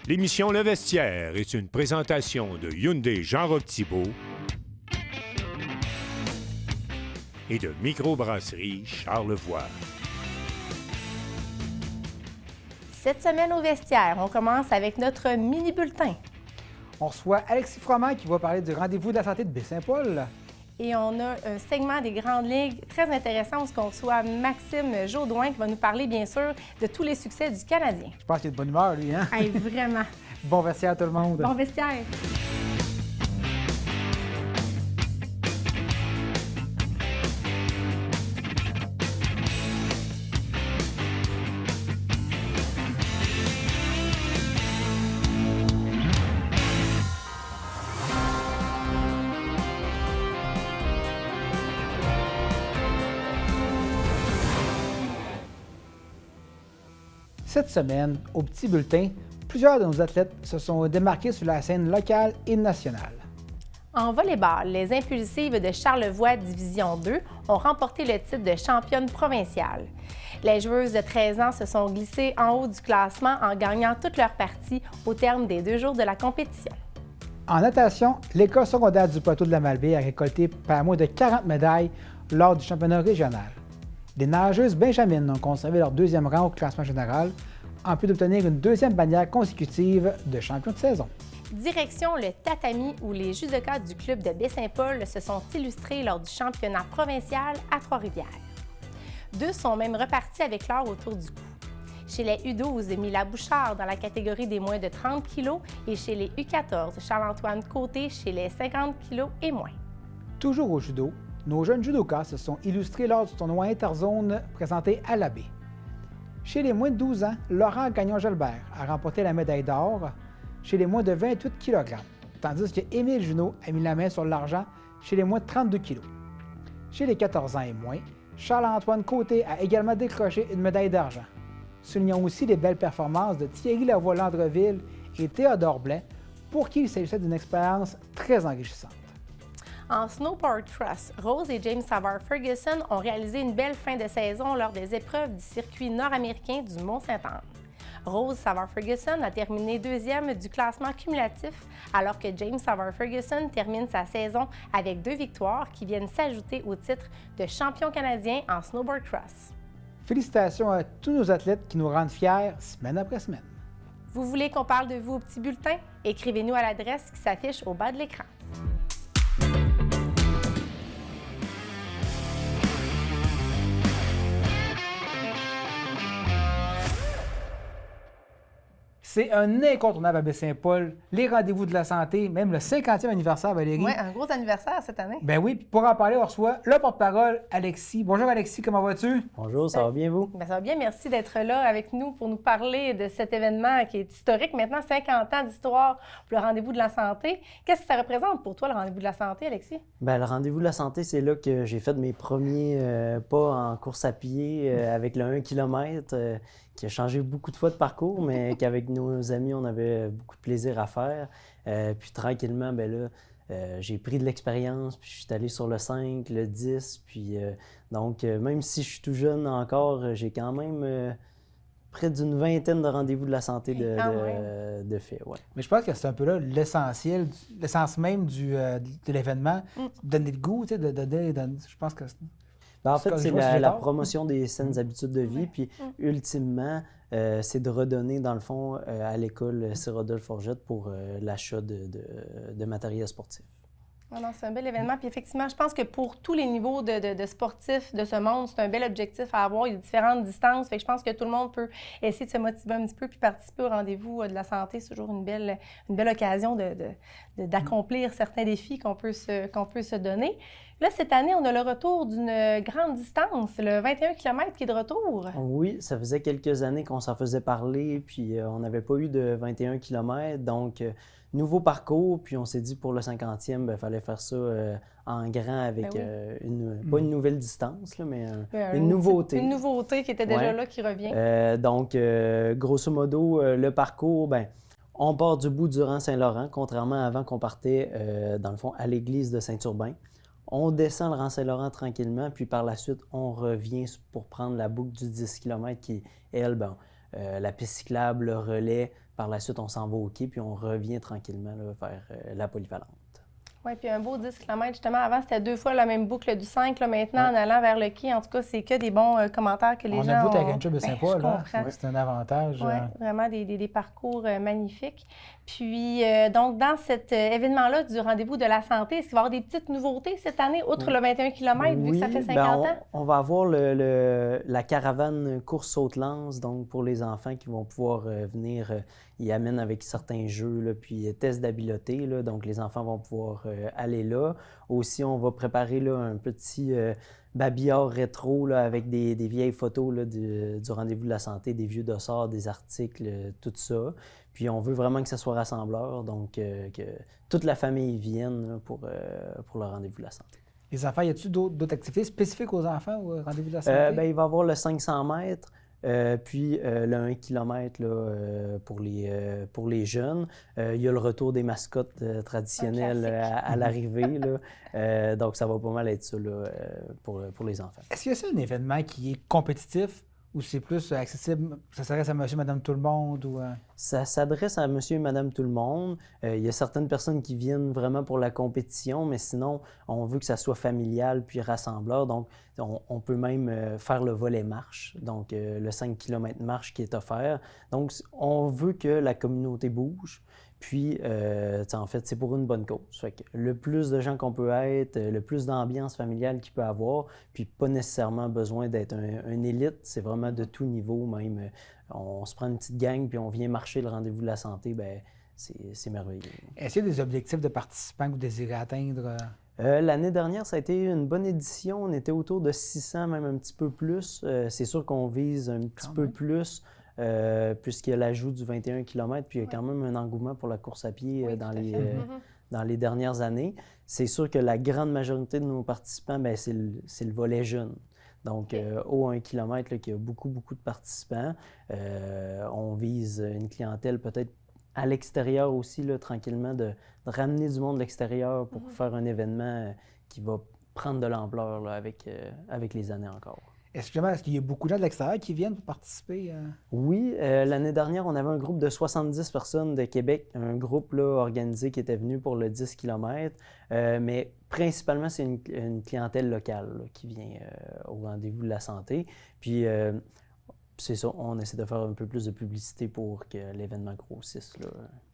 L'émission Le Vestiaire est une présentation de Hyundai Jean-Roch Thibault et de Microbrasserie Charlevoix. Cette semaine au Vestiaire, on commence avec notre mini-bulletin. On reçoit Alexis Froment qui va parler du rendez-vous de la santé de Baie-Saint-Paul. Et on a un segment des grandes ligues très intéressant où on reçoit Maxime Jaudoin qui va nous parler, bien sûr, de tous les succès du Canadien. Je pense qu'il est de bonne humeur, lui, hein? Hey, vraiment. Bon vestiaire à tout le monde. Bon vestiaire. Cette semaine, au petit bulletin, plusieurs de nos athlètes se sont démarqués sur la scène locale et nationale. En volleyball, les Impulsives de Charlevoix Division 2 ont remporté le titre de championne provinciale. Les joueuses de 13 ans se sont glissées en haut du classement en gagnant toutes leurs parties au terme des 2 jours de la compétition. En natation, l'école secondaire du plateau de la Malbaie a récolté pas moins de 40 médailles lors du championnat régional. Les nageuses benjamines ont conservé leur 2e rang au classement général, en plus d'obtenir une 2e bannière consécutive de champion de saison. Direction le tatami où les judokas du club de Baie-Saint-Paul se sont illustrés lors du championnat provincial à Trois-Rivières. 2 sont même repartis avec l'or autour du cou. Chez les U12, Mila Bouchard dans la catégorie des moins de 30 kg et chez les U14, Charles-Antoine Côté chez les 50 kg et moins. Toujours au judo, nos jeunes judokas se sont illustrés lors du tournoi interzone présenté à la baie. Chez les moins de 12 ans, Laurent Gagnon-Gelbert a remporté la médaille d'or chez les moins de 28 kg, tandis que Émile Junot a mis la main sur l'argent chez les moins de 32 kg. Chez les 14 ans et moins, Charles-Antoine Côté a également décroché une médaille d'argent. Soulignons aussi les belles performances de Thierry Lavoie-Landreville et Théodore Blais, pour qui il s'agissait d'une expérience très enrichissante. En snowboard cross, Rose et James Savard Ferguson ont réalisé une belle fin de saison lors des épreuves du circuit nord-américain du Mont-Sainte-Anne. Rose Savard Ferguson a terminé 2e du classement cumulatif, alors que James Savard Ferguson termine sa saison avec 2 victoires qui viennent s'ajouter au titre de champion canadien en snowboard cross. Félicitations à tous nos athlètes qui nous rendent fiers semaine après semaine. Vous voulez qu'on parle de vous au petit bulletin? Écrivez-nous à l'adresse qui s'affiche au bas de l'écran. C'est un incontournable à Baie-Saint-Paul, les rendez-vous de la santé, même le 50e anniversaire, Valérie. Oui, un gros anniversaire cette année. Ben oui, puis pour en parler, on reçoit le porte-parole, Alexis. Bonjour Alexis, comment vas-tu? Bonjour, ça va bien vous? Bien, ça va bien, merci d'être là avec nous pour nous parler de cet événement qui est historique. Maintenant, 50 ans d'histoire pour le rendez-vous de la santé. Qu'est-ce que ça représente pour toi, le rendez-vous de la santé, Alexis? Bien, le rendez-vous de la santé, c'est là que j'ai fait mes premiers pas en course à pied avec le 1 km qui a changé beaucoup de fois de parcours, mais qu'avec nos amis, on avait beaucoup de plaisir à faire. Puis tranquillement, bien là, j'ai pris de l'expérience, puis je suis allé sur le 5, le 10, puis donc même si je suis tout jeune encore, j'ai quand même près d'une vingtaine de rendez-vous de la santé de fait. Ouais. Mais je pense que c'est un peu là l'essentiel, l'essence même de l'événement, donner le goût, tu sais, je pense que... Ben, en fait, c'est la promotion des saines habitudes de vie, puis ultimement, c'est de redonner, dans le fond, à l'école Cyril-Rodolphe-Forgette pour l'achat de matériel sportif. Non, c'est un bel événement. Puis effectivement, je pense que pour tous les niveaux de sportifs de ce monde, c'est un bel objectif à avoir. Il y a différentes distances. Fait que je pense que tout le monde peut essayer de se motiver un petit peu puis participer au rendez-vous de la santé. C'est toujours une belle occasion d'accomplir certains défis qu'on peut se donner. Là, cette année, on a le retour d'une grande distance, le 21 km qui est de retour. Oui, ça faisait quelques années qu'on s'en faisait parler, puis on n'avait pas eu de 21 km. Donc, nouveau parcours, puis on s'est dit pour le 50e, il fallait faire ça en grand avec pas une nouvelle distance, là, mais une nouveauté. Une nouveauté qui était déjà là, qui revient. Donc, grosso modo, le parcours, on part du bout du rang Saint-Laurent, contrairement à avant qu'on partait, dans le fond, à l'église de Saint-Urbain. On descend le rang Saint-Laurent tranquillement, puis par la suite, on revient pour prendre la boucle du 10 km qui, elle, la piste cyclable, le relais. Par la suite, on s'en va au quai, puis on revient tranquillement là, vers la polyvalente. Oui, puis un beau 10 km. Justement, avant, c'était 2 fois la même boucle du 5. Là, maintenant, en allant vers le quai, en tout cas, c'est que des bons commentaires que les gens ont. On a le bout avec un job sympa, là. Comprends. C'est un avantage. Oui, vraiment des parcours magnifiques. Puis, donc, dans cet événement-là du rendez-vous de la santé, est-ce qu'il va y avoir des petites nouveautés cette année, outre le 21 km, vu que ça fait 50 ans? On va avoir la caravane course saute-lance, donc pour les enfants qui vont pouvoir venir, ils amènent avec certains jeux, là, puis tests d'habileté, là, donc les enfants vont pouvoir aller là. Aussi, on va préparer là, un petit babillard rétro là, avec des vieilles photos là, du rendez-vous de la santé, des vieux dossards, des articles, tout ça. Puis on veut vraiment que ça soit rassembleur, donc que toute la famille vienne là, pour le rendez-vous de la santé. Les enfants, y a-t-il d'autres activités spécifiques aux enfants au rendez-vous de la santé? Il va y avoir le 500 mètres, puis le 1 km là, pour les jeunes. Il y a le retour des mascottes traditionnelles à l'arrivée. Là. Donc ça va pas mal être ça là, pour les enfants. Est-ce que c'est un événement qui est compétitif? Ou c'est plus accessible, ça s'adresse à monsieur, madame, tout le monde? Ou, Ça s'adresse à monsieur et madame tout le monde. Il y a certaines personnes qui viennent vraiment pour la compétition, mais sinon, on veut que ça soit familial puis rassembleur. Donc, on peut même faire le volet marche, donc le 5 km marche qui est offert. Donc, on veut que la communauté bouge. Puis, en fait, c'est pour une bonne cause. Fait que le plus de gens qu'on peut être, le plus d'ambiance familiale qu'il peut avoir, puis pas nécessairement besoin d'être un élite, c'est vraiment de tout niveau. Même, on se prend une petite gang, puis on vient marcher le rendez-vous de la santé, bien, c'est merveilleux. Est-ce qu'il y a des objectifs de participants que vous désirez atteindre? L'année dernière, ça a été une bonne édition. On était autour de 600, même un petit peu plus. C'est sûr qu'on vise un petit peu plus. Puisqu'il y a l'ajout du 21 km, puis il y a quand même un engouement pour la course à pied dans les dernières années. C'est sûr que la grande majorité de nos participants, bien, c'est le volet jeune. Donc, au 1 km, là, qu'il y a beaucoup, beaucoup de participants. On vise une clientèle peut-être à l'extérieur aussi, là, tranquillement, de ramener du monde de l'extérieur pour faire un événement qui va prendre de l'ampleur là, avec les années encore. Est-ce qu'il y a beaucoup de gens de l'extérieur qui viennent pour participer? Oui, l'année dernière, on avait un groupe de 70 personnes de Québec, un groupe là, organisé qui était venu pour le 10 km, mais principalement, c'est une clientèle locale là, qui vient au rendez-vous de la santé. Puis, c'est ça, on essaie de faire un peu plus de publicité pour que l'événement grossisse.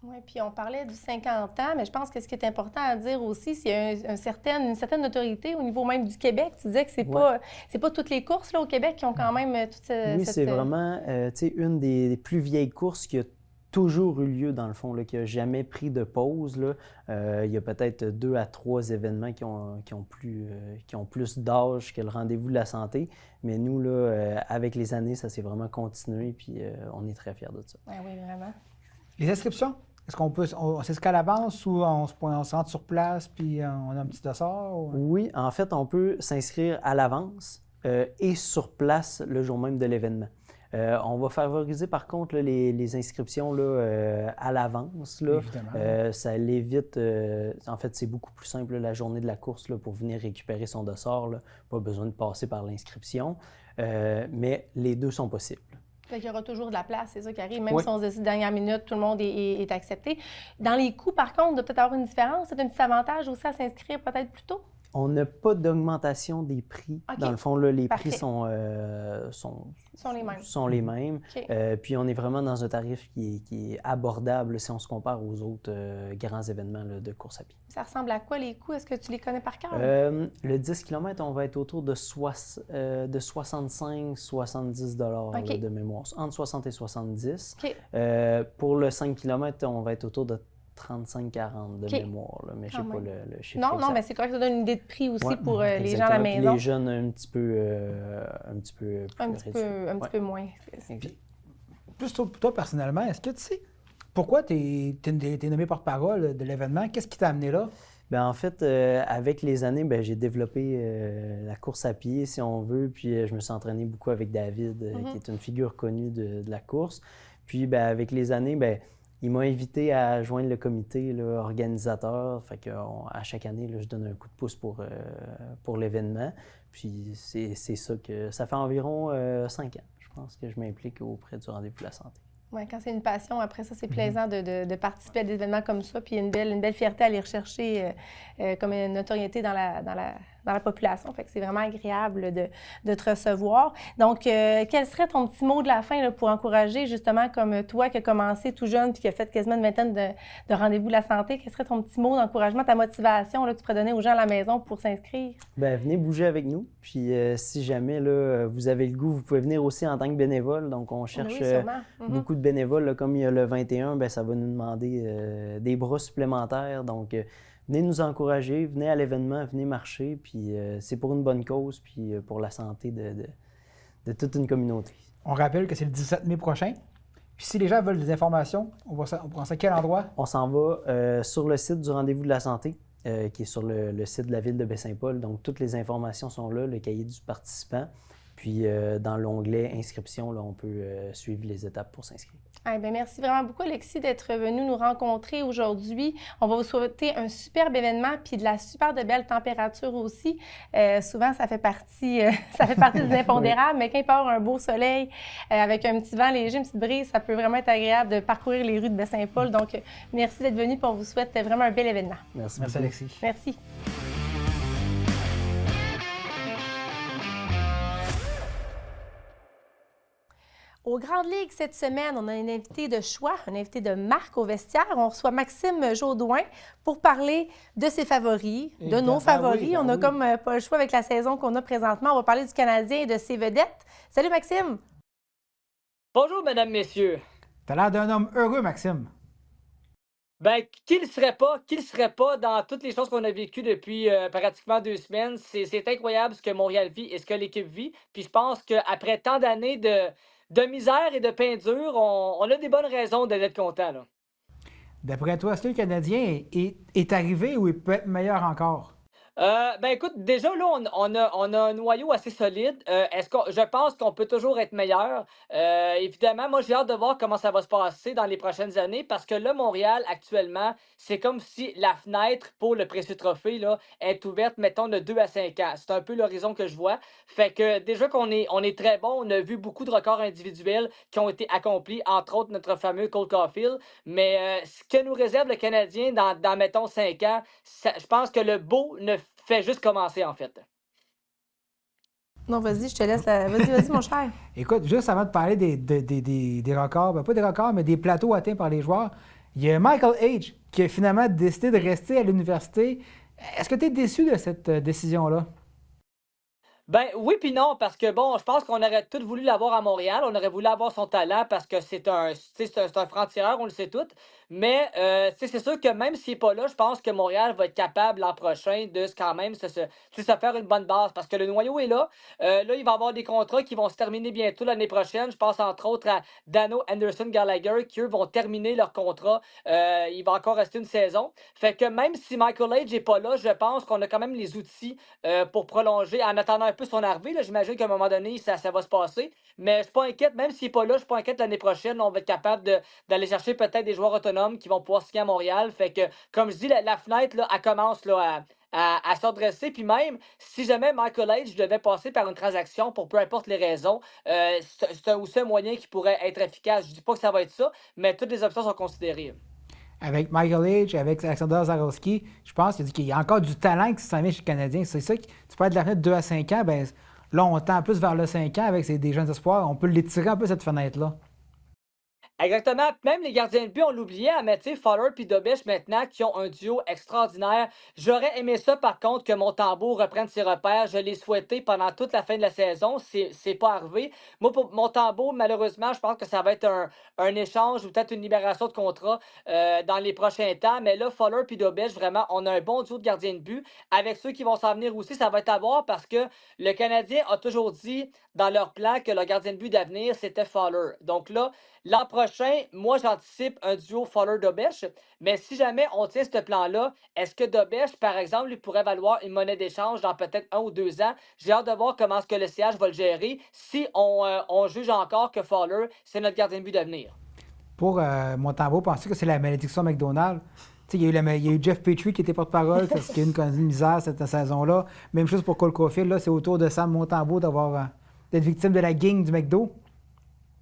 Oui, puis on parlait du 50 ans, mais je pense que ce qui est important à dire aussi, c'est une certaine notoriété au niveau même du Québec. Tu disais que c'est pas toutes les courses là, au Québec qui ont quand même toute cette... Oui, c'est vraiment une des plus vieilles courses qui a toujours eu lieu, dans le fond, là, qui n'a jamais pris de pause. Là. Il y a peut-être 2 à 3 événements qui ont plus d'âge que le rendez-vous de la santé. Mais nous, là, avec les années, ça s'est vraiment continué, puis on est très fiers de ça. Oui, vraiment. Les inscriptions, est-ce on s'inscrit à l'avance ou on se rend sur place puis on a un petit dossard? Ou... Oui, en fait, on peut s'inscrire à l'avance et sur place le jour même de l'événement. On va favoriser par contre là, les inscriptions là, à l'avance. Ça l'évite. En fait, c'est beaucoup plus simple là, la journée de la course là, pour venir récupérer son dossard. Là. Pas besoin de passer par l'inscription. Mais les deux sont possibles. Fait qu'il y aura toujours de la place, c'est ça qui arrive. Même si on se décide dernière minute, tout le monde est accepté. Dans les coûts, par contre, il doit peut-être avoir une différence. C'est un petit avantage aussi à s'inscrire peut-être plus tôt? On n'a pas d'augmentation des prix. Okay. Dans le fond, là, les prix sont les mêmes. Okay. Puis on est vraiment dans un tarif qui est abordable si on se compare aux autres grands événements là, de course à pied. Ça ressemble à quoi les coûts? Est-ce que tu les connais par cœur? Le 10 km, on va être autour de 65-70 $ de mémoire. Entre 60 et 70. Okay. Pour le 5 km, on va être autour de 35-40 de mémoire, là, mais je ne sais pas le chiffre exact. Non, mais c'est correct, ça donne une idée de prix aussi pour les gens à la maison. Puis les jeunes, un petit peu moins. Puis, plus toi, personnellement, est-ce que tu sais pourquoi tu es nommé porte-parole de l'événement? Qu'est-ce qui t'a amené là? Bien, en fait, avec les années, j'ai développé la course à pied, si on veut, puis je me suis entraîné beaucoup avec David, qui est une figure connue de la course. Puis, avec les années, il m'a invité à joindre le comité là, organisateur. Fait que, à chaque année, là, je donne un coup de pouce pour l'événement. Puis c'est ça que ça fait environ 5 ans, je pense. pense que je m'implique auprès du rendez-vous de la santé. Ouais, quand c'est une passion, après ça, c'est plaisant de participer à des événements comme ça, puis une belle fierté à aller rechercher comme une notoriété dans la population. Fait que c'est vraiment agréable de te recevoir. Donc, quel serait ton petit mot de la fin là, pour encourager, justement, comme toi qui as commencé tout jeune puis qui a fait quasiment une vingtaine de rendez-vous de la santé, quel serait ton petit mot d'encouragement, ta motivation là, que tu pourrais donner aux gens à la maison pour s'inscrire? Bien, venez bouger avec nous. Puis si jamais là, vous avez le goût, vous pouvez venir aussi en tant que bénévole. Donc, on cherche Oui, sûrement. beaucoup de bénévoles. Là, comme il y a le 21, bien, ça va nous demander des bras supplémentaires. Donc, venez nous encourager, venez à l'événement, venez marcher. Puis c'est pour une bonne cause, puis pour la santé de toute une communauté. On rappelle que c'est le 17 mai prochain. Puis si les gens veulent des informations, on prend ça à quel endroit? On s'en va sur le site du rendez-vous de la santé, qui est sur le site de la ville de Baie-Saint-Paul. Donc, toutes les informations sont là, le cahier du participant. Puis, dans l'onglet inscription, là, on peut suivre les étapes pour s'inscrire. Eh bien, merci vraiment beaucoup, Alexis, d'être venu nous rencontrer aujourd'hui. On va vous souhaiter un superbe événement puis de la super de belle température aussi. Souvent, ça fait partie des impondérables, mais quand il peut y avoir un beau soleil avec un petit vent léger, une petite brise, ça peut vraiment être agréable de parcourir les rues de Baie-Saint-Paul. Donc, merci d'être venu puis on vous souhaite vraiment un bel événement. Merci Merci, beaucoup. Alexis. Merci. Aux Grandes Ligues, cette semaine, on a un invité de choix, un invité de marque au vestiaire. On reçoit Maxime Jaudoin pour parler de ses favoris, de nos favoris. On a comme pas le choix avec la saison qu'on a présentement. On va parler du Canadien et de ses vedettes. Salut, Maxime! Bonjour, mesdames, messieurs. T'as l'air d'un homme heureux, Maxime. Ben, qui le serait pas dans toutes les choses qu'on a vécues depuis pratiquement 2 semaines? C'est incroyable ce que Montréal vit et ce que l'équipe vit. Puis je pense qu'après tant d'années de misère et de pain dur, on a des bonnes raisons d'être content, là. D'après toi, est-ce que le Canadien est arrivé ou il peut être meilleur encore? Ben écoute, déjà là, on a un noyau assez solide. Je pense qu'on peut toujours être meilleur. Évidemment, moi j'ai hâte de voir comment ça va se passer dans les prochaines années parce que là, Montréal, actuellement, c'est comme si la fenêtre pour le précieux trophée là, est ouverte, mettons, de 2 à 5 ans. C'est un peu l'horizon que je vois. Fait que déjà qu'on est très bon, on a vu beaucoup de records individuels qui ont été accomplis, entre autres notre fameux Cole Caulfield. Mais ce que nous réserve le Canadien dans mettons, 5 ans, je pense que le beau ne fait juste commencer, en fait. Non, vas-y, je te laisse. Vas-y, mon cher. Écoute, juste avant de parler des records, ben pas des records, mais des plateaux atteints par les joueurs, il y a Michael H. qui a finalement décidé de rester à l'université. Est-ce que tu es déçu de cette décision-là? Ben oui puis non, parce que bon, je pense qu'on aurait tous voulu l'avoir à Montréal. On aurait voulu avoir son talent parce que c'est un, tu sais, c'est un franc-tireur, on le sait tous. Mais tu sais, c'est sûr que même s'il n'est pas là, je pense que Montréal va être capable l'an prochain de quand même tu sais, se faire une bonne base parce que le noyau est là. Là, il va y avoir des contrats qui vont se terminer bientôt l'année prochaine. Je pense entre autres à Dano Anderson Gallagher qui, eux, vont terminer leur contrat. Il va encore rester une saison. Fait que même si Michael Age n'est pas là, je pense qu'on a quand même les outils pour prolonger en attendant un peu son arrivée. Là, j'imagine qu'à un moment donné, ça va se passer. Mais je suis pas inquiète, même s'il n'est pas là, je suis pas inquiète l'année prochaine. On va être capable d'aller chercher peut-être des joueurs autonomes qui vont pouvoir signer à Montréal. Fait que, comme je dis, la fenêtre, là, elle commence là, à se redresser. Puis même, si jamais Michael Age devait passer par une transaction pour peu importe les raisons, c'est aussi un moyen qui pourrait être efficace. Je dis pas que ça va être ça, mais toutes les options sont considérées. Avec Michael H., avec Alexander Zarowski, je pense qu'il y a encore du talent qui s'en vient chez le Canadien. C'est ça que tu parles de la fenêtre de 2 à 5 ans. Bien, là, on tend plus vers le 5 ans avec des jeunes espoirs. On peut l'étirer un peu, cette fenêtre-là. Exactement. Même les gardiens de but, on l'oubliait, à mettre Fowler puis Dobich maintenant, qui ont un duo extraordinaire. J'aurais aimé ça, par contre, que Montembeault reprenne ses repères. Je l'ai souhaité pendant toute la fin de la saison. C'est pas arrivé. Moi, pour Montembeault, malheureusement, je pense que ça va être un échange ou peut-être une libération de contrat dans les prochains temps. Mais là, Fowler puis Dobich, vraiment, on a un bon duo de gardiens de but. Avec ceux qui vont s'en venir aussi, ça va être à voir parce que le Canadien a toujours dit dans leur plan que le gardien de but d'avenir, c'était Fowler. Donc là, l'an prochain, moi, j'anticipe un duo Fowler-Dobich. Mais si jamais on tient ce plan-là, est-ce que Dobich, par exemple, lui pourrait valoir une monnaie d'échange dans peut-être 1 ou 2 ans? J'ai hâte de voir comment est-ce que le CH va le gérer si on juge encore que Fowler, c'est notre gardien de but d'avenir. Pour Montembeault, pensez que c'est la malédiction McDonald? Il y a eu Jeff Petrie qui était porte-parole, parce qu'il y a eu une misère cette saison-là. Même chose pour Cole Caulfield, là, c'est autour de Sam Montembeault d'être victime de la gang du McDo.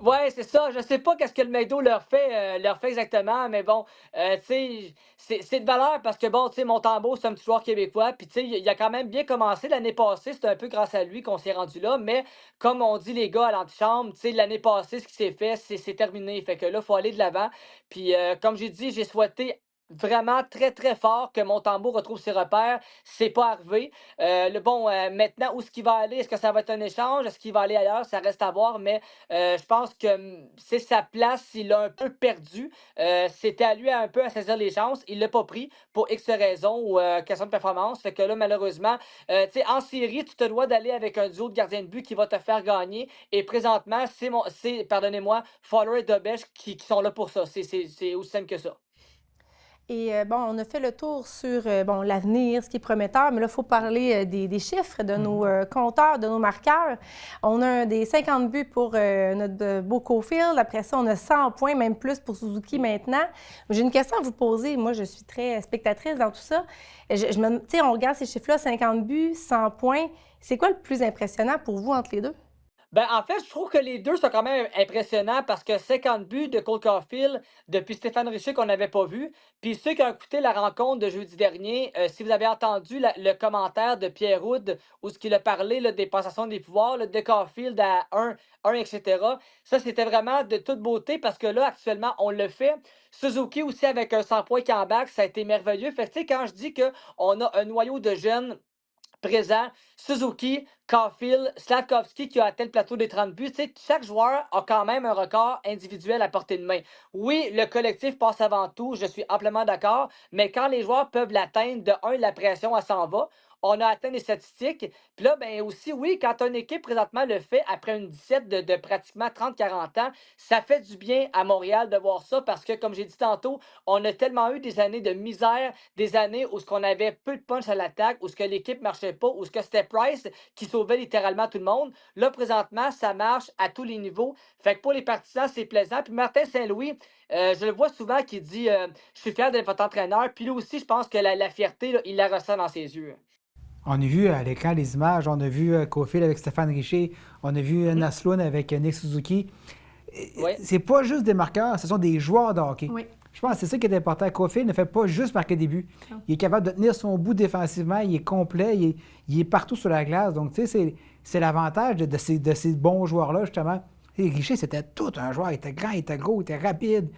Ouais, c'est ça. Je sais pas qu'est-ce que le McDo leur fait exactement, mais bon, tu sais, c'est de valeur parce que bon, tu sais, Montembeault, c'est un petit joueur québécois, puis tu sais, il a quand même bien commencé l'année passée. C'était un peu grâce à lui qu'on s'est rendu là, mais comme on dit les gars à l'antichambre, tu sais, l'année passée, ce qui s'est fait, c'est terminé. Fait que là, il faut aller de l'avant. Puis comme j'ai dit, j'ai souhaité vraiment très, très fort que Montembeault retrouve ses repères. C'est pas arrivé. Maintenant, où est-ce qu'il va aller? Est-ce que ça va être un échange? Est-ce qu'il va aller ailleurs? Ça reste à voir, mais je pense que c'est sa place, il l'a un peu perdu. C'était à lui un peu à saisir les chances. Il l'a pas pris pour X raisons ou question de performance. Fait que là, malheureusement, tu sais, en série, tu te dois d'aller avec un duo de gardiens de but qui va te faire gagner. Et présentement, pardonnez-moi, Fowler et Dobesch qui sont là pour ça. C'est aussi simple que ça. Et bon, on a fait le tour sur bon, l'avenir, ce qui est prometteur, mais là, il faut parler des chiffres, de nos compteurs, de nos marqueurs. On a des 50 buts pour notre beau Cofield. Après ça, on a 100 points, même plus pour Suzuki maintenant. J'ai une question à vous poser. Moi, je suis très spectatrice dans tout ça. Tu sais, on regarde ces chiffres-là, 50 buts, 100 points. C'est quoi le plus impressionnant pour vous entre les deux? Ben, en fait, je trouve que les 2 sont quand même impressionnants parce que 50 buts de Cole Caulfield depuis Stéphane Richer qu'on n'avait pas vu. Puis ceux qui ont écouté la rencontre de jeudi dernier, si vous avez entendu le commentaire de Pierre Houd où ce qu'il a parlé là, des passations des pouvoirs, là, de Caulfield à 1, etc. Ça, c'était vraiment de toute beauté parce que là, actuellement, on le fait. Suzuki aussi avec un 100 points qui embarque, ça a été merveilleux. Fait que, tu sais, quand je dis qu'on a un noyau de jeunes présent, Suzuki, Caulfield, Slavkovski qui a atteint le plateau des 30 buts. Tu sais, chaque joueur a quand même un record individuel à portée de main. Oui, le collectif passe avant tout, je suis amplement d'accord, mais quand les joueurs peuvent l'atteindre, de un, la pression, elle s'en va. On a atteint les statistiques. Puis là, ben aussi, oui, quand une équipe présentement le fait après une 17 de pratiquement 30-40 ans, ça fait du bien à Montréal de voir ça parce que, comme j'ai dit tantôt, on a tellement eu des années de misère, des années où ce qu'on avait peu de punch à l'attaque, où ce que l'équipe marchait pas, où ce que c'était Price qui sauvait littéralement tout le monde. Là, présentement, ça marche à tous les niveaux. Fait que pour les partisans, c'est plaisant. Puis Martin Saint-Louis, je le vois souvent qui dit je suis fier d'être votre entraîneur. Puis lui aussi, je pense que la fierté, là, il la ressent dans ses yeux. On a vu à l'écran les images, on a vu Cofield avec Stéphane Richer, on a vu Naslund avec Nick Suzuki. Oui. C'est pas juste des marqueurs, ce sont des joueurs de hockey. Oui. Je pense que c'est ça qui est important. Cofield ne fait pas juste marquer des buts. Non. Il est capable de tenir son bout défensivement, il est complet, il est partout sur la glace. Donc, tu sais, c'est l'avantage de ces bons joueurs-là, justement. Et Richer, c'était tout un joueur. Il était grand, il était gros, il était rapide.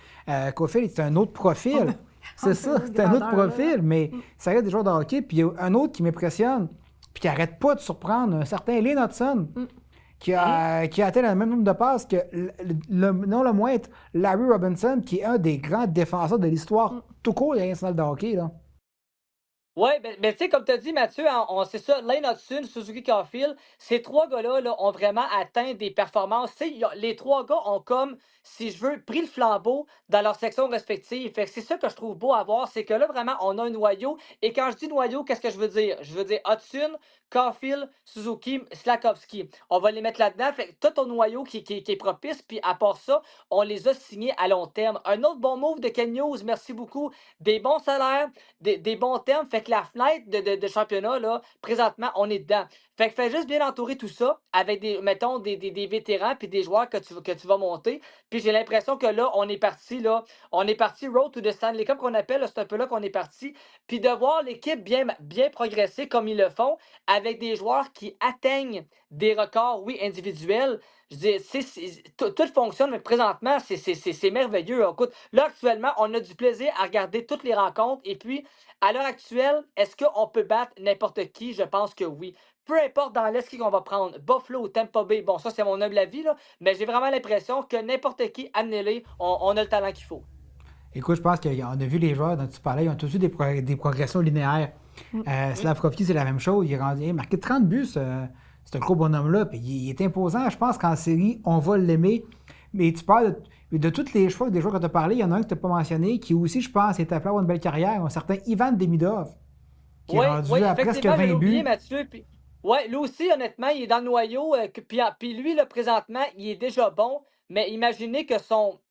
Cofield, c'était un autre profil. C'est ça, c'est un autre profil, mais ça reste des joueurs de hockey. Puis il y a un autre qui m'impressionne, puis qui n'arrête pas de surprendre, un certain Lane Hudson, qui a atteint le même nombre de passes que, non le moins, Larry Robinson, qui est un des grands défenseurs de l'histoire tout court de la nationale de hockey. Là. Oui, ben, tu sais, comme tu as dit, Mathieu, c'est ça, Lane Hudson, Suzuki Caulfield, ces trois gars-là là, ont vraiment atteint des performances. Tu sais, les trois gars ont comme, si je veux, pris le flambeau dans leur section respective. Fait que c'est ça que je trouve beau à voir, c'est que là, vraiment, on a un noyau. Et quand je dis noyau, qu'est-ce que je veux dire? Je veux dire Hudson, Caulfield, Suzuki, Slakowski. On va les mettre là-dedans. Fait que tout ton noyau qui est propice. Puis à part ça, on les a signés à long terme. Un autre bon move de Ken Hughes, merci beaucoup. Des bons salaires, des bons termes. Fait que la fenêtre de championnat, là, présentement, on est dedans. Fait que fais juste bien entourer tout ça avec mettons, des vétérans puis des joueurs que tu vas monter. Puis j'ai l'impression que là, on est parti, là. On est parti road to the Stanley Cup qu'on appelle, là, c'est un peu là qu'on est parti. Puis de voir l'équipe bien progresser comme ils le font, avec des joueurs qui atteignent des records, oui, individuels. Je dis, tout fonctionne, mais présentement, c'est merveilleux. Écoute, là, actuellement, on a du plaisir à regarder toutes les rencontres. Et puis, à l'heure actuelle, est-ce qu'on peut battre n'importe qui? Je pense que oui. Peu importe dans l'Est qui qu'on va prendre, Buffalo ou Tampa Bay, bon, ça, c'est mon humble avis, là, mais j'ai vraiment l'impression que n'importe qui, amenez-les, on a le talent qu'il faut. Écoute, je pense qu'on a vu les joueurs dont tu parlais, ils ont tous eu des progressions linéaires. Slavkovski, c'est la même chose. Il a marqué 30 buts, c'est un gros bonhomme-là. Puis il est imposant. Je pense qu'en série, on va l'aimer. Mais tu parles de tous les choix des joueurs que tu as parlé. Il y en a un que tu n'as pas mentionné, qui aussi, je pense, est appelé à avoir une belle carrière. Un certain Ivan Demidov, qui est rendu à presque 20 buts. Mathieu, ouais, lui aussi, honnêtement, il est dans le noyau. Puis lui, là, présentement, il est déjà bon. Mais imaginez que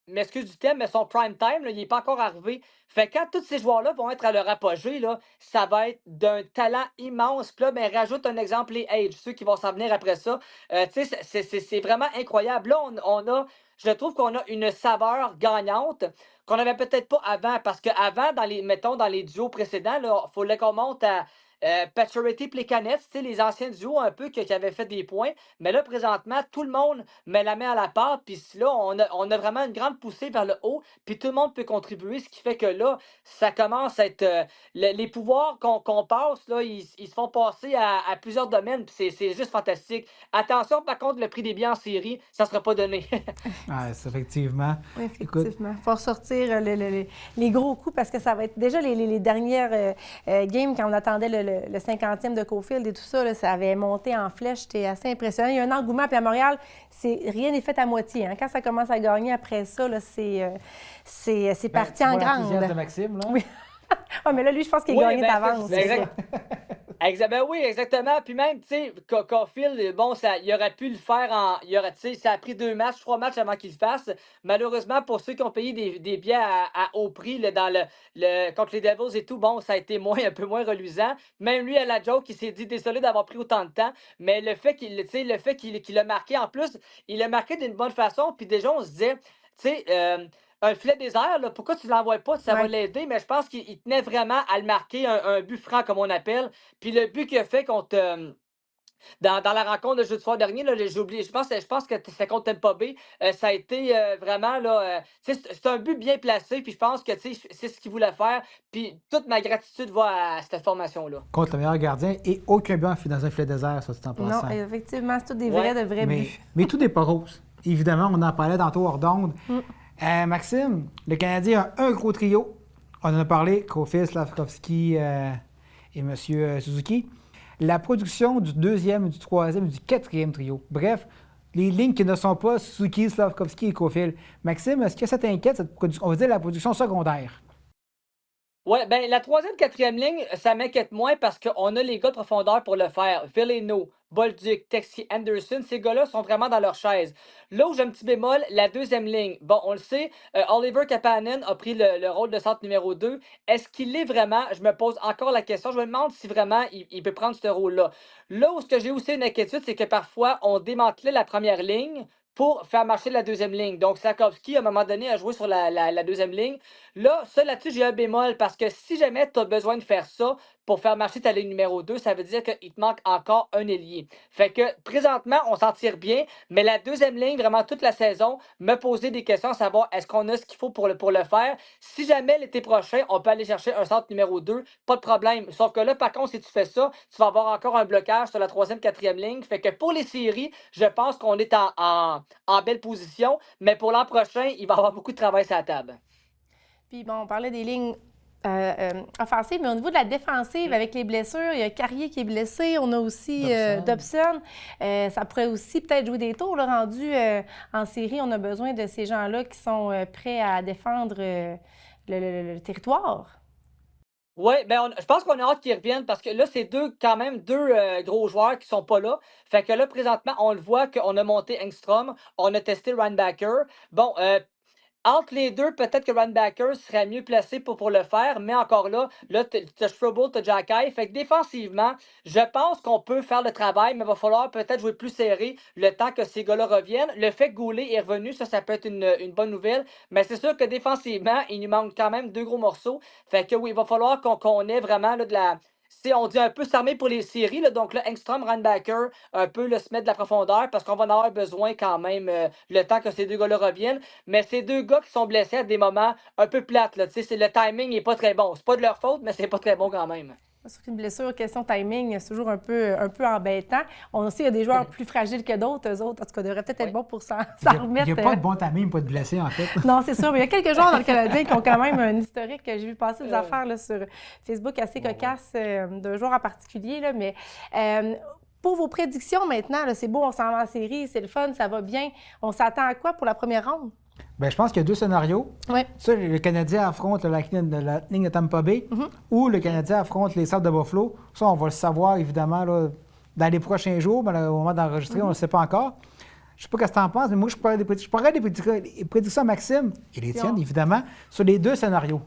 m'excuse du thème, mais son prime time, là, il n'est pas encore arrivé. Fait que quand tous ces joueurs-là vont être à leur apogée, là, ça va être d'un talent immense. Puis là, ben, rajoute un exemple, les Age, ceux qui vont s'en venir après ça. Tu sais, c'est vraiment incroyable. Là, on a je trouve qu'on a une saveur gagnante qu'on n'avait peut-être pas avant. Parce qu'avant, mettons, dans les duos précédents, il fallait qu'on monte à Pacioretty, Plekanec, les anciens duos un peu qui avaient fait des points. Mais là, présentement, tout le monde met la main à la pâte. Puis là, on a vraiment une grande poussée vers le haut. Puis tout le monde peut contribuer, ce qui fait que là, ça commence à être. Les pouvoirs qu'on passe, là, ils se font passer à plusieurs domaines. Puis c'est juste fantastique. Attention, par contre, le prix des billets en série, ça ne sera pas donné. Ah, c'est effectivement. Oui, Écoute, effectivement. Il faut sortir les gros coups parce que ça va être déjà les dernières games quand on attendait le 50e de Caulfield et tout ça, là, ça avait monté en flèche. C'était assez impressionnant. Il y a un engouement. Puis à Montréal, rien n'est fait à moitié. Hein. Quand ça commence à gagner après ça, là, c'est parti en grande. De Maxime, là. Oui. Ah, mais là, lui, je pense qu'il a gagné d'avance. Ben oui, exactement. Puis même, tu sais, Caulfield, bon, il aurait pu le faire ça a pris 3 matchs avant qu'il le fasse. Malheureusement, pour ceux qui ont payé des billets à haut prix là, contre les Devils et tout, bon, ça a été un peu moins reluisant. Même lui, à la joke, il s'est dit désolé d'avoir pris autant de temps. Mais le fait qu'il a marqué, en plus, il a marqué d'une bonne façon. Puis déjà, on se disait, tu sais, un filet désert, là, pourquoi tu ne l'envoies pas? Ça va l'aider, mais je pense qu'il tenait vraiment à le marquer, un but franc, comme on appelle. Puis le but qu'il a fait contre. Dans la rencontre de jeudi soir dernier, là, j'ai oublié, je pense que c'était contre Tampa Bay. Ça a été vraiment, là, c'est un but bien placé, puis je pense que c'est ce qu'il voulait faire. Puis toute ma gratitude va à cette formation-là. Contre le meilleur gardien et aucun but dans un filet désert, ça, c'est en passant. Non, effectivement, c'est tout des vrais buts. Mais tout n'est pas rose. Évidemment, on en parlait tantôt hors d'onde. Maxime, le Canadien a un gros trio. On en a parlé, Caulfield, Slafkovský et M. Suzuki. La production du deuxième, du troisième et du quatrième trio. Bref, les lignes qui ne sont pas Suzuki, Slafkovský et Caulfield. Maxime, est-ce que ça t'inquiète, cette production? On va dire la production secondaire. Oui, bien, la troisième, quatrième ligne, ça m'inquiète moins parce qu'on a les gars de profondeur pour le faire. Veleno, Bolduc, Texier, Anderson, ces gars-là sont vraiment dans leur chaise. Là où j'ai un petit bémol, la deuxième ligne. Bon, on le sait, Oliver Kapanen a pris le rôle de centre numéro 2. Est-ce qu'il l'est vraiment? Je me pose encore la question. Je me demande si vraiment il peut prendre ce rôle-là. Là où j'ai aussi une inquiétude, c'est que parfois, on démantelait la première ligne pour faire marcher la deuxième ligne. Donc, Slafkovský, à un moment donné, a joué sur la deuxième ligne. Là-dessus, j'ai un bémol parce que si jamais tu as besoin de faire ça pour faire marcher ta ligne numéro 2, ça veut dire qu'il te manque encore un ailier. Fait que présentement, on s'en tire bien, mais la deuxième ligne, vraiment toute la saison, me poser des questions à savoir est-ce qu'on a ce qu'il faut pour le faire. Si jamais l'été prochain, on peut aller chercher un centre numéro 2, pas de problème. Sauf que là, par contre, si tu fais ça, tu vas avoir encore un blocage sur la troisième, quatrième ligne. Fait que pour les séries, je pense qu'on est en belle position, mais pour l'an prochain, il va y avoir beaucoup de travail sur la table. Puis bon, on parlait des lignes offensive, mais au niveau de la défensive, avec les blessures, il y a Carrier qui est blessé, on a aussi Dobson. Ça pourrait aussi peut-être jouer des tours, là, rendu en série. On a besoin de ces gens-là qui sont prêts à défendre le territoire. Oui, ben je pense qu'on a hâte qu'ils reviennent parce que là, c'est quand même deux gros joueurs qui sont pas là. Fait que là, présentement, on le voit qu'on a monté Engstrom, on a testé Reinbacker. Bon, entre les deux, peut-être que Reinbacker serait mieux placé pour le faire, mais encore là, t'as Strobel, t'as Jacky. Fait que défensivement, je pense qu'on peut faire le travail, mais il va falloir peut-être jouer plus serré le temps que ces gars-là reviennent. Le fait que Goulet est revenu, ça peut être une bonne nouvelle, mais c'est sûr que défensivement, il nous manque quand même 2 gros morceaux. Fait que oui, il va falloir qu'on ait vraiment là, de la... On dit un peu s'armer pour les séries, là, donc là, Engstrom, Reinbacker, un peu se mettre de la profondeur parce qu'on va en avoir besoin quand même le temps que ces deux gars-là reviennent. Mais ces deux gars qui sont blessés à des moments un peu plates, là, le timing n'est pas très bon. C'est pas de leur faute, mais c'est pas très bon quand même. Sur une blessure, question timing, c'est toujours un peu embêtant. On sait qu'il y a des joueurs plus fragiles que d'autres, eux autres. En tout cas, devraient peut-être être bons pour s'en remettre. Il n'y a pas de bon timing pour être blessé, en fait. Non, c'est sûr. Mais il y a quelques joueurs dans le Canadien qui ont quand même un historique. J'ai vu passer des affaires là, sur Facebook assez cocasses d'un joueur en particulier. Là, mais pour vos prédictions maintenant, c'est beau, on s'en va en série, c'est le fun, ça va bien. On s'attend à quoi pour la première ronde? Bien, je pense qu'il y a 2 scénarios. Ouais. Ça, le Canadien affronte la ligne de Tampa Bay ou le Canadien affronte les Sables de Buffalo. Ça, on va le savoir, évidemment, là, dans les prochains jours. Mais au moment d'enregistrer, on ne le sait pas encore. Je ne sais pas ce que tu en penses, mais moi, je pourrais des prédictions à Maxime et les tiennes, évidemment, sur les 2 scénarios.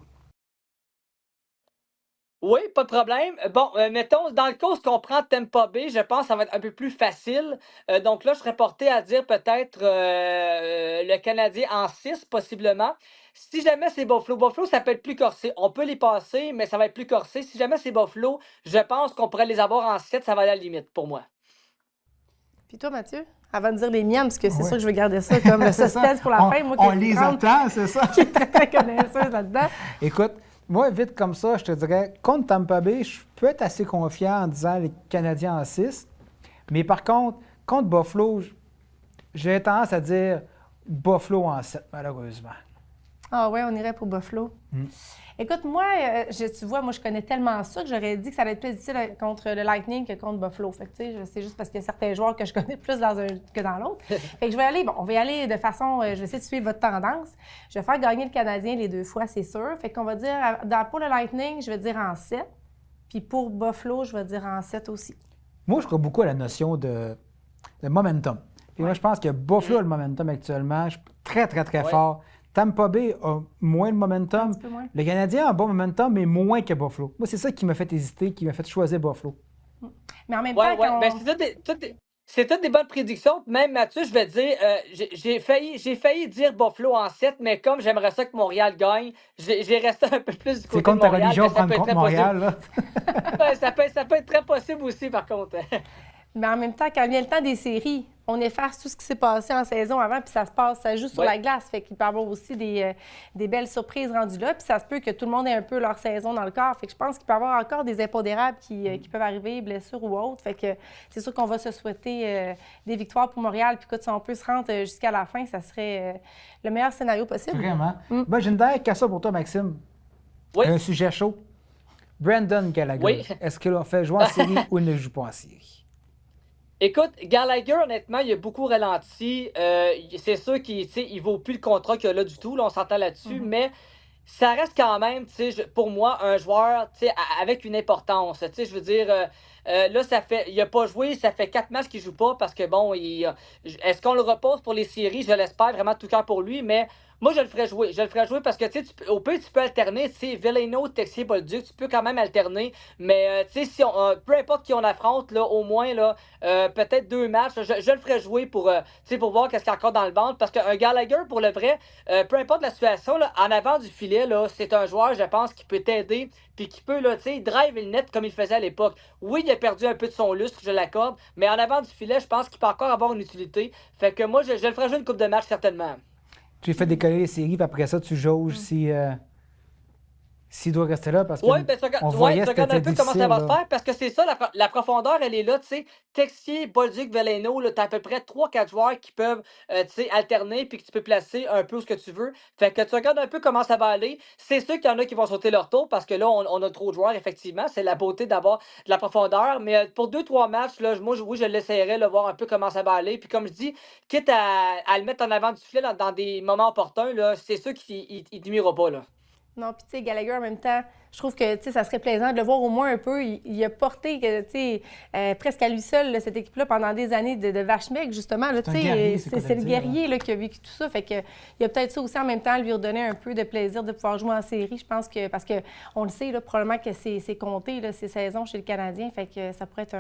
Oui, pas de problème. Bon, mettons, dans le cas où on prend Tampa Bay, je pense que ça va être un peu plus facile. Donc là, je serais porté à dire peut-être le Canadien en 6, possiblement. Si jamais c'est Buffalo, ça peut être plus corsé. On peut les passer, mais ça va être plus corsé. Si jamais c'est Buffalo, je pense qu'on pourrait les avoir en 7, ça va aller à la limite pour moi. Puis toi, Mathieu, avant de dire les miennes, parce que c'est Ouais. sûr que je vais garder ça comme le C'est ça. suspense pour la fin. Moi, qui On est les grande, attend, c'est ça? qui est très, très connaisseuse là-dedans. Écoute, moi, vite comme ça, je te dirais, contre Tampa Bay, je peux être assez confiant en disant les Canadiens en 6. Mais par contre Buffalo, j'ai tendance à dire Buffalo en 7, malheureusement. Ah ouais, on irait pour Buffalo. Écoute, moi, tu vois, moi, je connais tellement ça que j'aurais dit que ça allait être plus difficile contre le Lightning que contre Buffalo. Fait que, tu sais, c'est juste parce qu'il y a certains joueurs que je connais plus dans un que dans l'autre. Fait que je vais aller, on va y aller de façon, je vais essayer de suivre votre tendance. Je vais faire gagner le Canadien les 2 fois, c'est sûr. Fait qu'on va dire, pour le Lightning, je vais dire en 7. Puis pour Buffalo, je vais dire en 7 aussi. Moi, je crois beaucoup à la notion de momentum. Et moi, je pense que Buffalo a le momentum actuellement. Je suis très, très, très Ouais. fort. Tampa Bay a moins de Un momentum. petit peu moins. Le Canadien a un bon momentum, mais moins que Buffalo. Moi, c'est ça qui m'a fait hésiter, qui m'a fait choisir Buffalo. Mais en même Ouais, temps, ouais. quand Ben, c'est toutes des bonnes prédictions. Même Mathieu, je vais te dire, j'ai failli dire Buffalo en 7, mais comme j'aimerais ça que Montréal gagne, j'ai resté un peu plus du C'est côté de contre ta Montréal. religion Mais ça prendre peut être contre très possible. Montréal. Là. Ouais, ça peut être très possible aussi, par contre. Mais en même temps, quand vient le temps des séries, on efface tout ce qui s'est passé en saison avant, puis ça joue sur Ouais. la glace. Fait qu'il peut y avoir aussi des belles surprises rendues là. Puis ça se peut que tout le monde ait un peu leur saison dans le corps. Fait que je pense qu'il peut y avoir encore des impondérables qui peuvent arriver, blessures ou autres. Fait que c'est sûr qu'on va se souhaiter des victoires pour Montréal. Puis écoute, si on peut se rendre jusqu'à la fin, ça serait le meilleur scénario possible. Vraiment. Ben, j'ai une dernière question pour toi, Maxime. Oui. Un sujet chaud. Brandon Gallagher. Oui. Est-ce qu'il a fait jouer en série ou il ne joue pas en série? Écoute, Gallagher, honnêtement, il a beaucoup ralenti. C'est sûr qu'il vaut plus le contrat qu'il a là du tout. Là, on s'entend là-dessus. Mais ça reste quand même, pour moi, un joueur avec une importance. Je veux dire, là, il n'a pas joué. Ça fait 4 matchs qu'il ne joue pas parce que, bon, est-ce qu'on le repose pour les séries? Je l'espère vraiment de tout cœur pour lui. Mais moi, je le ferais jouer. Je le ferais jouer parce que, au pire, tu peux alterner. Veleno, Texier, Bolduc, tu peux quand même alterner. Mais, si peu importe qui on affronte, là, au moins, là, peut-être 2 matchs, je le ferais jouer pour voir qu'est-ce qu'il y a encore dans le ventre. Parce qu'un Gallagher, pour le vrai, peu importe la situation, là, en avant du filet, là, c'est un joueur, je pense, qui peut t'aider. Puis qui peut, là, drive le net comme il faisait à l'époque. Oui, il a perdu un peu de son lustre, je l'accorde. Mais en avant du filet, je pense qu'il peut encore avoir une utilité. Fait que moi, je le ferais jouer une coupe de match, certainement. Tu fais décoller les séries, puis après ça, tu jauges s'il doit rester là. Parce que Oui, ben, tu on regardes voyait un peu c'était comment ça va se difficile, là. faire, parce que c'est ça, la profondeur, elle est là, tu sais. Texier, Bolduc, Veleno, tu as à peu près 3-4 joueurs qui peuvent, alterner, puis que tu peux placer un peu où ce que tu veux. Fait que tu regardes un peu comment ça va aller. C'est sûr qu'il y en a qui vont sauter leur tour, parce que là, on a trop de joueurs, effectivement. C'est la beauté d'avoir de la profondeur. Mais pour 2-3 matchs, là, moi, oui, je l'essayerais, de voir un peu comment ça va aller. Puis comme je dis, quitte à le mettre en avant du filet dans des moments opportuns, là, c'est sûr qu'il ne nuira pas, là. Non, puis tu sais, Gallagher, en même temps, je trouve que, tu sais, ça serait plaisant de le voir au moins un peu. Il a porté, tu sais, presque à lui seul, là, cette équipe-là, pendant des années de vache maigre, justement. Là, C'est un tu sais, guerrier, c'est quoi c'est de le dire, guerrier là, qui a vécu tout ça. Fait que il y a peut-être ça aussi en même temps, lui redonner un peu de plaisir de pouvoir jouer en série. Je pense que, parce qu'on le sait, là, probablement que c'est compté, là, ces saisons chez le Canadien. Fait que ça pourrait être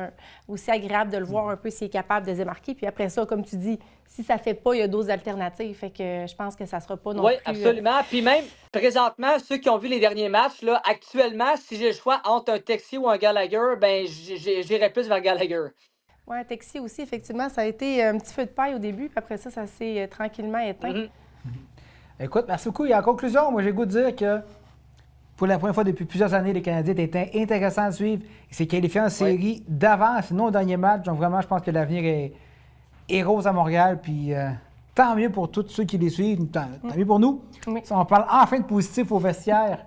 aussi agréable de le voir un peu s'il est capable de se démarquer. Puis après ça, comme tu dis, si ça fait pas, il y a d'autres alternatives. Fait que je pense que ça sera pas non Oui, plus... absolument. Puis même, présentement, ceux qui ont vu les derniers matchs, là, actuellement, si j'ai le choix entre un Texier ou un Gallagher, ben j'irais plus vers Gallagher. Oui, Texier aussi, effectivement, ça a été un petit feu de paille au début, puis après ça, ça s'est tranquillement éteint. Mhm. Écoute, merci beaucoup. Et en conclusion, moi, j'ai le goût de dire que pour la première fois depuis plusieurs années, les Canadiens étaient intéressants à suivre. Ils s'est qualifié en série d'avance, non au dernier match. Donc vraiment, je pense que l'avenir est rose à Montréal. Puis tant mieux pour tous ceux qui les suivent. Tant mieux pour nous. Oui. On parle enfin de positif au vestiaire.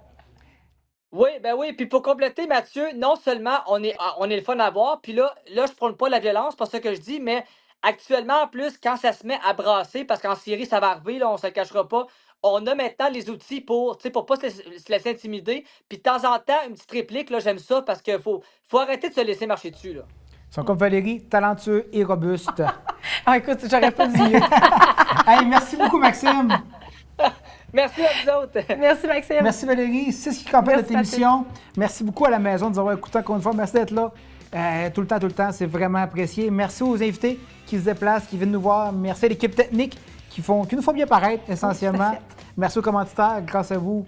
Oui, ben oui. Puis pour compléter, Mathieu, non seulement on est le fun à voir, puis là, je prône pas la violence, pas ça que je dis, mais actuellement, en plus, quand ça se met à brasser, parce qu'en série, ça va arriver, là, on se le cachera pas, on a maintenant les outils pour pas se laisser intimider. Puis de temps en temps, une petite réplique, là, j'aime ça, parce qu'il faut arrêter de se laisser marcher dessus, là. Ils sont comme Valérie, talentueux et robustes. Ah, écoute, j'aurais pas dit mieux. Hey, merci beaucoup, Maxime. Merci à vous autres. Merci, Maxime. Merci Valérie. C'est ce qui complète Merci, notre émission. Merci beaucoup à la maison de nous avoir écoutés encore une fois. Merci d'être là tout le temps. C'est vraiment apprécié. Merci aux invités qui se déplacent, qui viennent nous voir. Merci à l'équipe technique qui nous font bien paraître essentiellement. Merci aux commanditaires. Grâce à vous,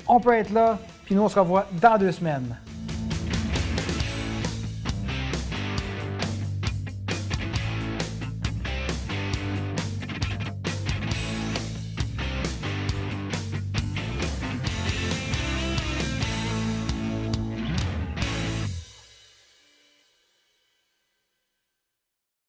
on peut être là. Puis nous, on se revoit dans 2 semaines.